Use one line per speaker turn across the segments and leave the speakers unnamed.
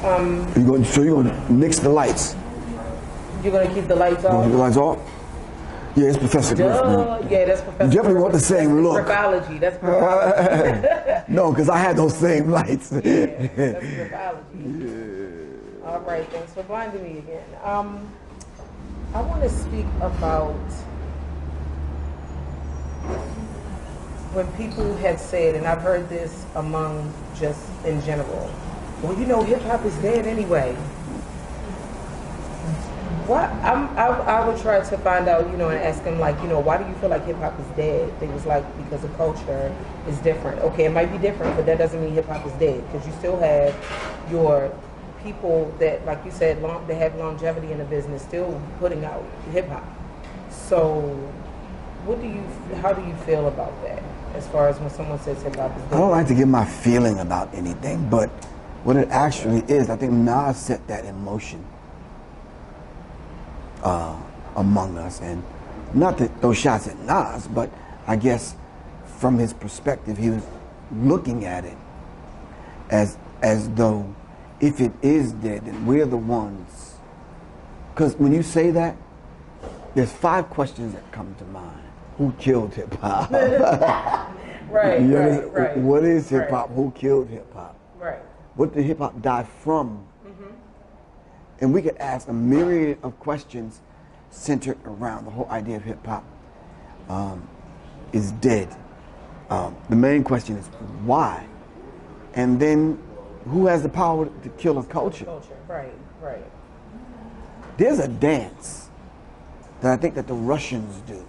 So you're gonna nix the lights?
You're gonna keep the lights off?
Keep the lights off? Yeah, it's Professor Griff.
Yeah, that's Professor.
You definitely want the same look.
Graphology. That's graphology.
No, because I had those same lights.
Yeah, that's graphology. Yeah. All right, thanks for blinding me again. I want to speak about when people have said, and I've heard this among just in general, well, you know, hip hop is dead anyway. What I would try to find out, you know, and ask them, like, you know, why do you feel like hip hop is dead? They was like, because the culture is different. Okay, it might be different, but that doesn't mean hip hop is dead, because you still have your people that, like you said, they have longevity in the business, still putting out hip hop. So, how do you feel about that? As far as when someone says hip hop is dead?
I don't like to give my feeling about anything, but what it actually is, I think Nas set that in motion among us, and not that those shots at Nas, but I guess from his perspective, he was looking at it as though if it is dead, then we're the ones. Because when you say that, there's 5 questions that come to mind. Who killed hip hop?
Right.
What is hip hop? Who killed hip hop?
Right.
What did hip hop die from? And we could ask a myriad of questions centered around the whole idea of hip hop is dead. The main question is why? And then who has the power to kill a culture?
Right.
There's a dance that I think that the Russians do.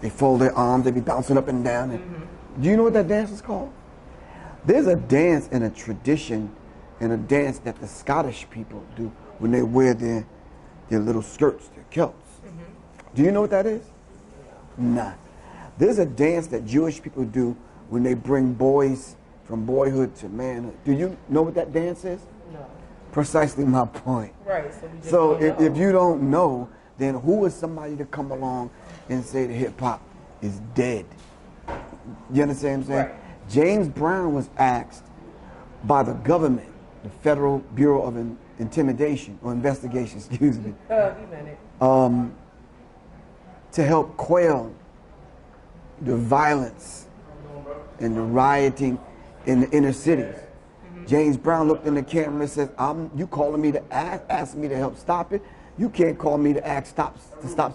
They fold their arms, they be bouncing up and down. And do you know what that dance is called? There's a dance and a tradition and a dance that the Scottish people do when they wear their little skirts, their kilts. Do you know what that is? Nah. There's a dance that Jewish people do when they bring boys from boyhood to manhood. Do you know what that dance is?
No.
Precisely my point.
Right.
So if you don't know, then who is somebody to come along and say that hip hop is dead? You understand what I'm saying?
Right.
James Brown was asked by the government, the Federal Bureau of Intimidation or Investigation, excuse me, to help quell the violence and the rioting in the inner cities. James Brown looked in the camera and said, you calling me to ask me to help stop it? You can't call me to stop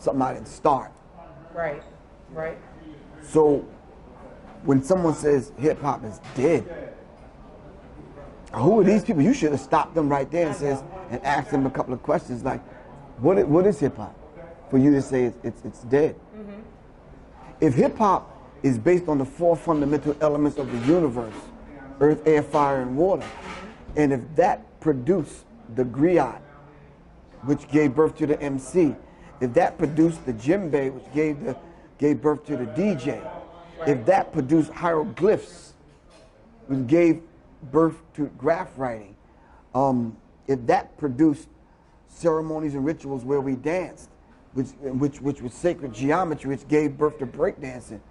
something I didn't start.
Right.
So when someone says hip hop is dead, who are these people? You should have stopped them right there and asked them a couple of questions like, what is hip hop? For you to say it's dead. If hip hop is based on the 4 fundamental elements of the universe, earth, air, fire, and water, and if that produced the griot, which gave birth to the MC, if that produced the djembe, which gave birth to the DJ, if that produced hieroglyphs, which gave birth to graph writing, if that produced ceremonies and rituals where we danced, which was sacred geometry, which gave birth to breakdancing,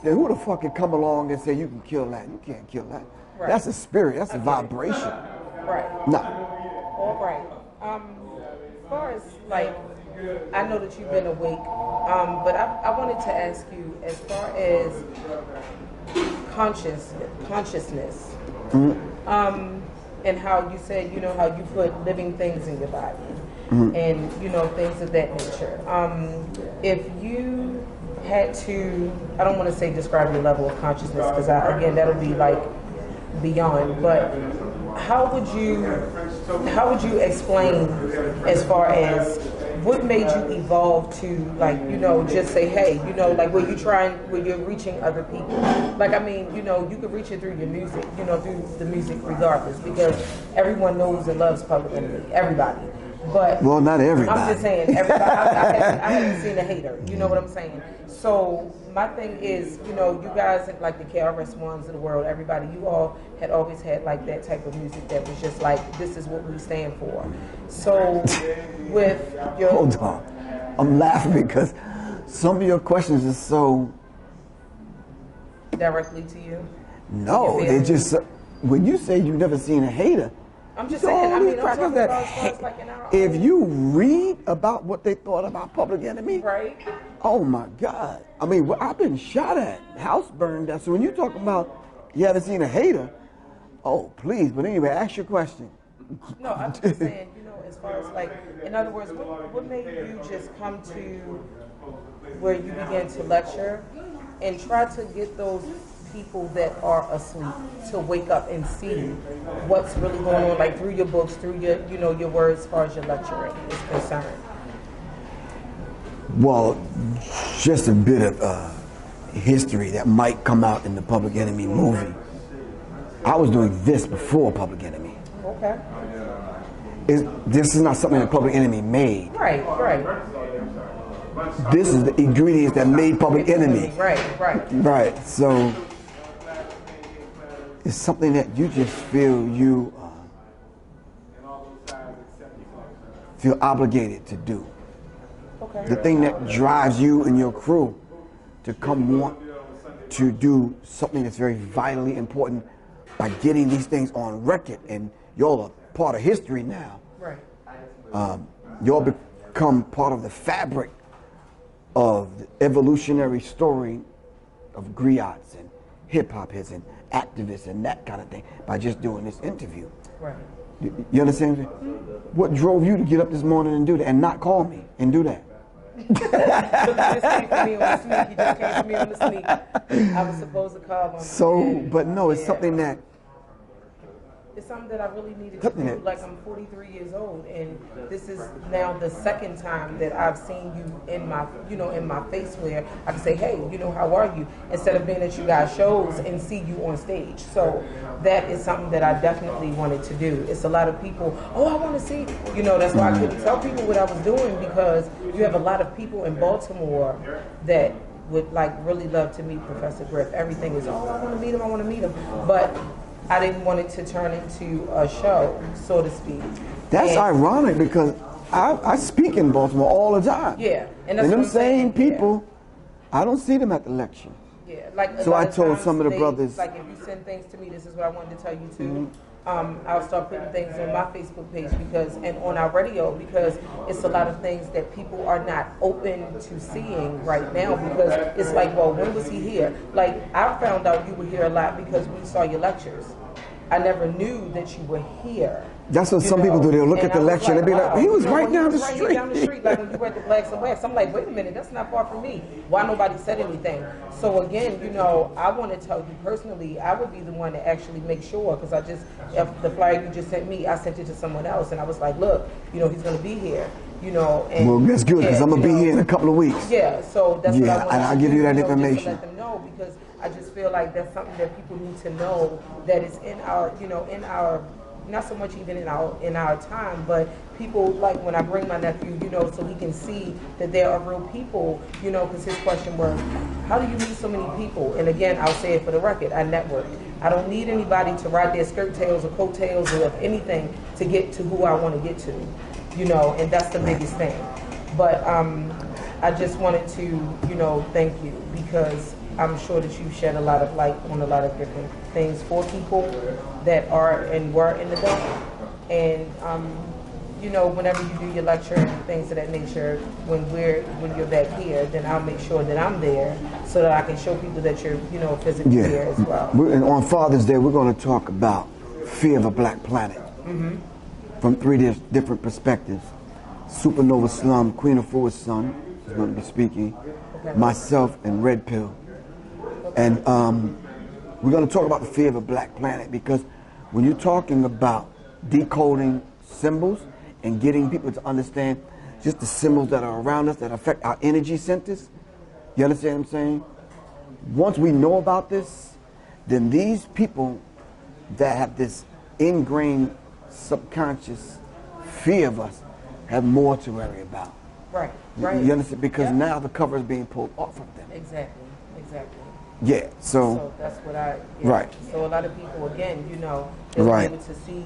then who the fuck could come along and say you can kill that? You can't kill that. Right. That's a spirit. That's a vibration.
Right.
Nah.
All right. As far as, like, I know that you've been awake, but I wanted to ask you, as far as consciousness, and how you said, you know, how you put living things in your body, and, you know, things of that nature. If you had to, I don't want to say describe your level of consciousness, because again, that'll be like beyond, but how would you explain as far as what made you evolve to, like, you know, just say, hey, you know, like, where you're reaching other people? Like, I mean, you know, you could reach it through your music, you know, through the music regardless, because everyone knows and loves Public Enemy, everybody. But
well, not everybody.
I'm just saying, everybody. I haven't seen a hater. You know what I'm saying? So my thing is, you know, you guys like the KRS-Ones of the world, everybody, you all had always had like that type of music that was just like, this is what we stand for. So with your...
Hold on. I'm laughing because some of your questions are so...
Directly to you?
No, they just... When you say you've never seen a hater,
I'm just saying, I mean, I'm talking about as far as like in our
if you read about what they thought about Public Enemy,
right?
Oh my God. I mean, I've been shot at, house burned down. So when you talk about you haven't seen a hater, oh, please. But anyway, ask your question.
No, I'm just saying, you know, as far as like, in other words, what made you just come to where you began to lecture and try to get those people that are asleep to wake up and see what's really going on, like through your books, through your, you know, your words as far as your lecturing is concerned?
Well, just a bit of history that might come out in the Public Enemy movie. I was doing this before Public Enemy.
Okay.
This is not something that Public Enemy made.
Right, right.
This is the ingredients that made Public Enemy.
Right, right.
Right, so it's something that you just feel feel obligated to do.
Okay.
The thing that drives you and your crew to come want to do something that's very vitally important by getting these things on record, and y'all are part of history now.
Right.
Y'all become part of the fabric of the evolutionary story of griots and hip hop heads and activists and that kind of thing by just doing this interview.
Right.
You understand me? What drove you to get up this morning and do that and not call me and do that?
Look, you just came for me on the sneak. You just came for me on the sneak. I was supposed to call my
But no, it's something that
it's something that I really needed to do. Like, I'm 43 years old, and this is now the second time that I've seen you in my, you know, in my face where I can say, hey, you know, how are you? Instead of being at you guys' shows and see you on stage. So that is something that I definitely wanted to do. It's a lot of people, oh, I want to see, you know, that's why I couldn't tell people what I was doing, because you have a lot of people in Baltimore that would like really love to meet Professor Griff. Everything is, oh, I want to meet him, I want to meet him. But I didn't want it to turn into a show, so to speak.
That's ironic, because I speak in Baltimore all the time.
Yeah, and that's
them
what I'm saying.
people, yeah. I don't see them at the lecture.
Yeah, like
so I told some of the brothers.
Like, if you send things to me, this is what I wanted to tell you too. I'll start putting things on my Facebook page and on our radio, because it's a lot of things that people are not open to seeing right now, because it's like, well, when was he here? Like, I found out you were here a lot because we saw your lectures. I never knew that you were here.
That's what some people do. They'll look at the lecture and they'll be like, he was right down the street.
Right down the street, like when you were at the Blacks and Wax. I'm like, wait a minute, that's not far from me. Why nobody said anything? So again, you know, I want to tell you personally, I would be the one to actually make sure, because if the flyer you just sent me, I sent it to someone else, and I was like, look, you know, he's going to be here. You know, and
well, that's good, because I'm gonna be here in a couple of weeks.
Yeah, so that's what I want
and I'll give you that information.
Just to let them know, because I just feel like that's something that people need to know, that is in our, you know, in our, not so much even in our time, but people, like when I bring my nephew, you know, so he can see that there are real people, you know, because his question was, how do you meet so many people? And again, I'll say it for the record, I network. I don't need anybody to ride their skirt tails or coattails or anything to get to who I want to get to. You know, and that's the biggest thing. But I just wanted to, you know, thank you, because I'm sure that you shed a lot of light on a lot of different things for people that are and were in the dark. And you know, whenever you do your lecture and things of that nature, when you're back here, then I'll make sure that I'm there so that I can show people that you're, you know, physically here as well.
And on Father's Day, we're going to talk about fear of a black planet. From 3 different perspectives. Supernova Slum, Queen of Forward's son is going to be speaking. Myself and Red Pill. And we're going to talk about the fear of a black planet, because when you're talking about decoding symbols and getting people to understand just the symbols that are around us that affect our energy centers, you understand what I'm saying? Once we know about this, then these people that have this ingrained subconscious fear of us have more to worry about.
Right.
You understand? Because now the cover is being pulled off of them.
Exactly.
Yeah,
so that's what right. So a lot of people, again, you know, they'll be able to see,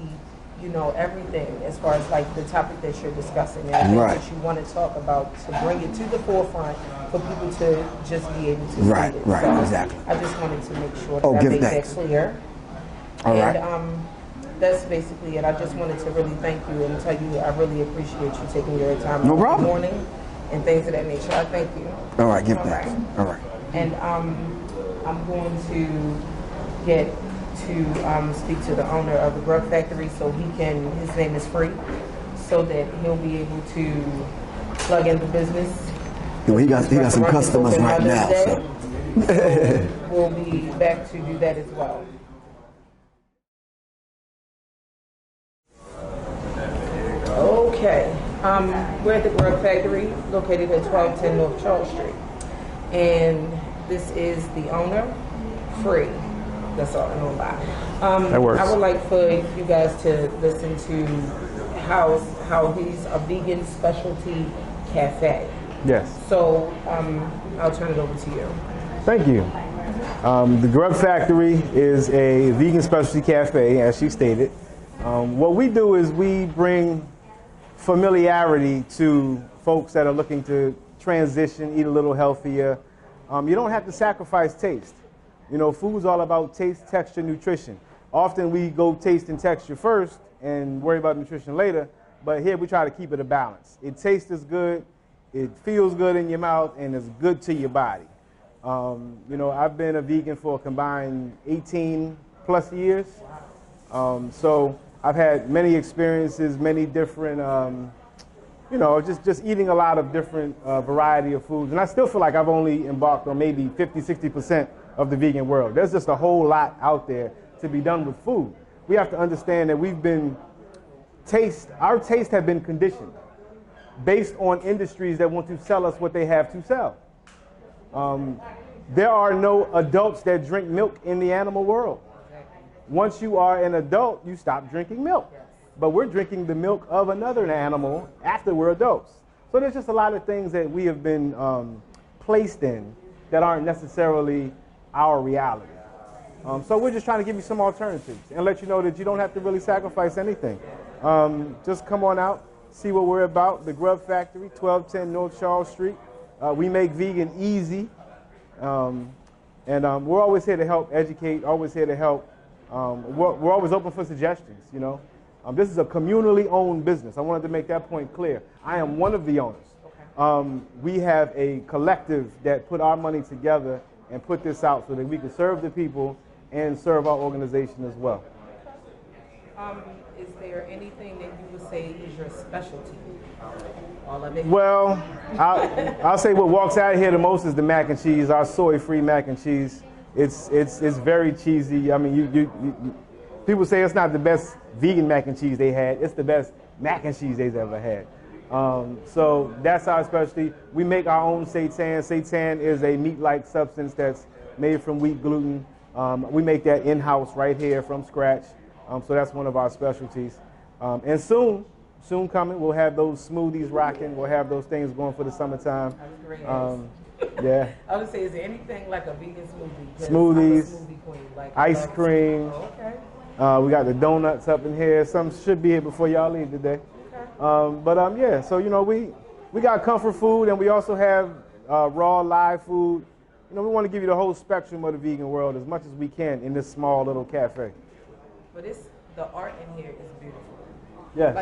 you know, everything as far as like the topic that you're discussing and everything that you want to talk about, to bring it to the forefront for people to just be able to see it.
So
exactly. I just wanted to make sure that I made that clear.
All
and,
right.
that's basically it. I just wanted to really thank you and tell you I really appreciate you taking your time
no
out
problem.
in the morning and things of that nature. I thank you.
All right, give thanks. All right.
And I'm going to get to speak to the owner of the Grub Factory so he can, his name is Free, so that he'll be able to plug in the business.
Yeah, well, he got some customers right now.
So we'll be back to do that as well. Okay, we're at the Grub Factory, located at 1210 North Charles Street. And this is the owner, Free. That's all I know about.
That works.
I would like for you guys to listen to how he's a vegan specialty cafe.
Yes.
So I'll turn it over to you.
Thank you. The Grub Factory is a vegan specialty cafe, as she stated. What we do is we bring familiarity to folks that are looking to transition, eat a little healthier. You don't have to sacrifice taste. You know, food's all about taste, texture, nutrition. Often we go taste and texture first and worry about nutrition later, but here we try to keep it a balance. It tastes good, it feels good in your mouth, and it's good to your body. You know, I've been a vegan for a combined 18 plus years. So I've had many experiences, many different, you know, just eating a lot of different variety of foods. And I still feel like I've only embarked on maybe 50, 60% of the vegan world. There's just a whole lot out there to be done with food. We have to understand that our tastes have been conditioned based on industries that want to sell us what they have to sell. There are no adults that drink milk in the animal world. Once you are an adult, you stop drinking milk. But we're drinking the milk of another animal after we're adults. So there's just a lot of things that we have been placed in that aren't necessarily our reality. So we're just trying to give you some alternatives and let you know that you don't have to really sacrifice anything. Just come on out, see what we're about. The Grub Factory, 1210 North Charles Street. We make vegan easy. And we're always here to help educate, always here to help. We're always open for suggestions, you know. This is a communally owned business. I wanted to make that point clear. I am one of the owners. Okay. We have a collective that put our money together and put this out so that we can serve the people and serve our organization as well.
Is there anything that you would say is your specialty? All of it?
Well, I'll say what walks out of here the most is the mac and cheese, our soy-free mac and cheese. It's very cheesy. I mean, people say it's not the best vegan mac and cheese they had. It's the best mac and cheese they've ever had. So that's our specialty. We make our own seitan. Seitan is a meat-like substance that's made from wheat gluten. We make that in-house right here from scratch. So that's one of our specialties. And soon coming, we'll have those smoothies rocking. We'll have those things going for the summertime. Yeah.
I would say, is there anything like a vegan smoothie?
Smoothies,
smoothie queen, like
ice cream.
Okay.
We got the donuts up in here. Some should be here before y'all leave today. Okay. Yeah, so, you know, we got comfort food, and we also have raw, live food. You know, we want to give you the whole spectrum of the vegan world as much as we can in this small little cafe.
But the art in here is beautiful.
Yes.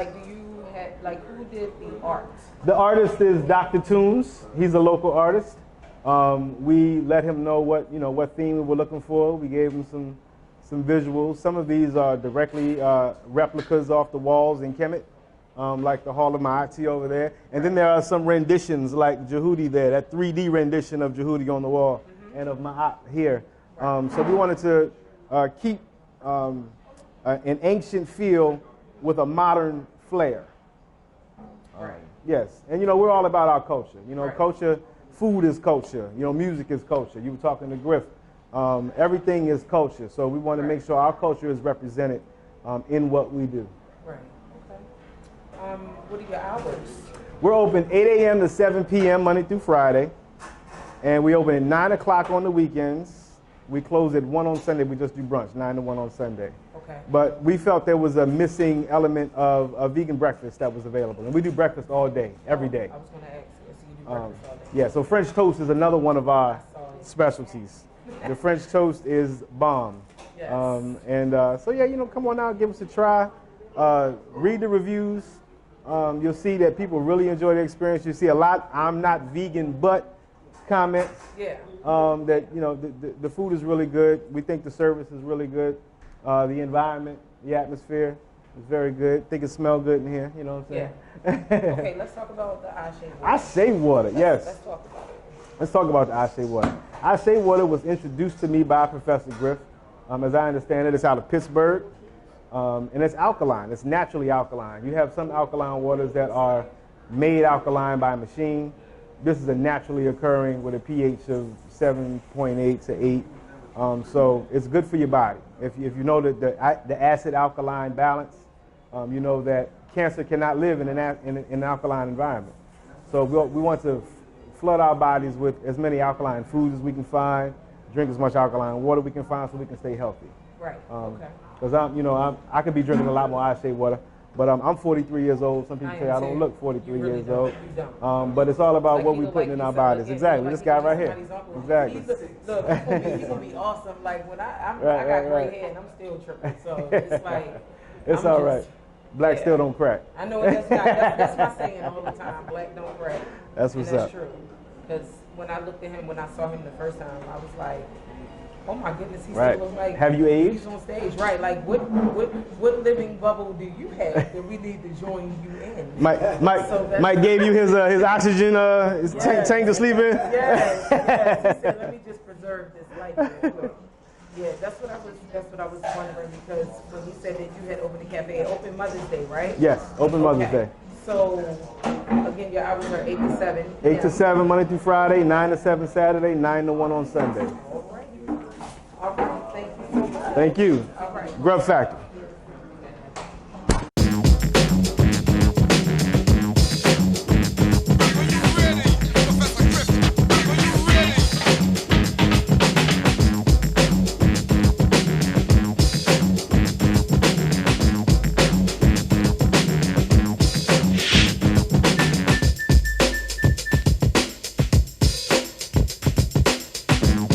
Who did the art?
The artist is Dr. Tunes. He's a local artist. We let him know what theme we were looking for. We gave him some visuals. Some of these are directly replicas off the walls in Kemet, like the Hall of Ma'ati over there. And then there are some renditions like Jehudi there, that 3D rendition of Jehudi on the wall, and of Ma'at here. So we wanted to keep an ancient feel with a modern flair. Yes, and you know, we're all about our culture. You know, culture, food is culture. You know, music is culture. You were talking to Griff. Everything is culture, so we want to make sure our culture is represented in what we do.
Right. Okay. What are your hours?
We're open 8 a.m. to 7 p.m. Monday through Friday, and we open at 9 o'clock on the weekends. We close at 1 on Sunday. We just do brunch, 9 to 1 on Sunday.
Okay.
But we felt there was a missing element of a vegan breakfast that was available, and we do breakfast all day, every day.
I was going to ask you, so you do breakfast all day?
Yeah, so French toast is another one of our specialties. The French toast is bomb.
Yes.
So yeah, you know, come on out, give us a try. Read the reviews. You'll see that people really enjoy the experience. You see a lot "I'm not vegan but" comments.
Yeah.
That, you know, the food is really good. We think the service is really good. The environment, the atmosphere is very good. Think it smells good in here. You know what I'm saying?
Yeah. Okay, let's talk about the eye shea water.
Eye shea water, yes.
Let's talk about it.
Let's talk about the eye shea water. Eye shea water was introduced to me by Professor Griff. As I understand it, it's out of Pittsburgh. And it's alkaline. It's naturally alkaline. You have some alkaline waters that are made alkaline by a machine. This is a naturally occurring with a pH of 7.8 to 8. So it's good for your body. If you know that the acid-alkaline balance, you know that cancer cannot live in an alkaline environment. So we want to flood our bodies with as many alkaline foods as we can find, drink as much alkaline water we can find so we can stay healthy.
Right. Okay.
Because I could be drinking a lot more eye shea water, but I'm 43 years old. Some people say I don't look 43
really
years
don't.
old.
You don't.
But it's all about
Like
what we're putting in our bodies. Exactly. This guy right here. Exactly.
Look, he's gonna be awesome. Like when I got gray hair and I'm still tripping, so it's like
it's all right. Black still don't crack.
I know that's my saying all the time. Black don't crack.
That's what's
and
up.
that's true. Because when I looked at him, when I saw him the first time, I was like, oh my goodness, he still looks like
have you aged?
He's on stage, right? Like what living bubble do you have that we need to join you in?
Mike gave you his oxygen his tank to sleep in.
Yes. He said, let me just preserve this life. Yeah, that's what I was wondering, because when he said that you had opened the cafe, open Mother's Day, right?
Yes, open Mother's Day.
So again, your hours are 8 to 7.
8 to 7 Monday through Friday, 9 to 7 Saturday, 9 to 1 on Sunday.
All right. Thank you so much.
Thank you.
All right.
Grub Factory.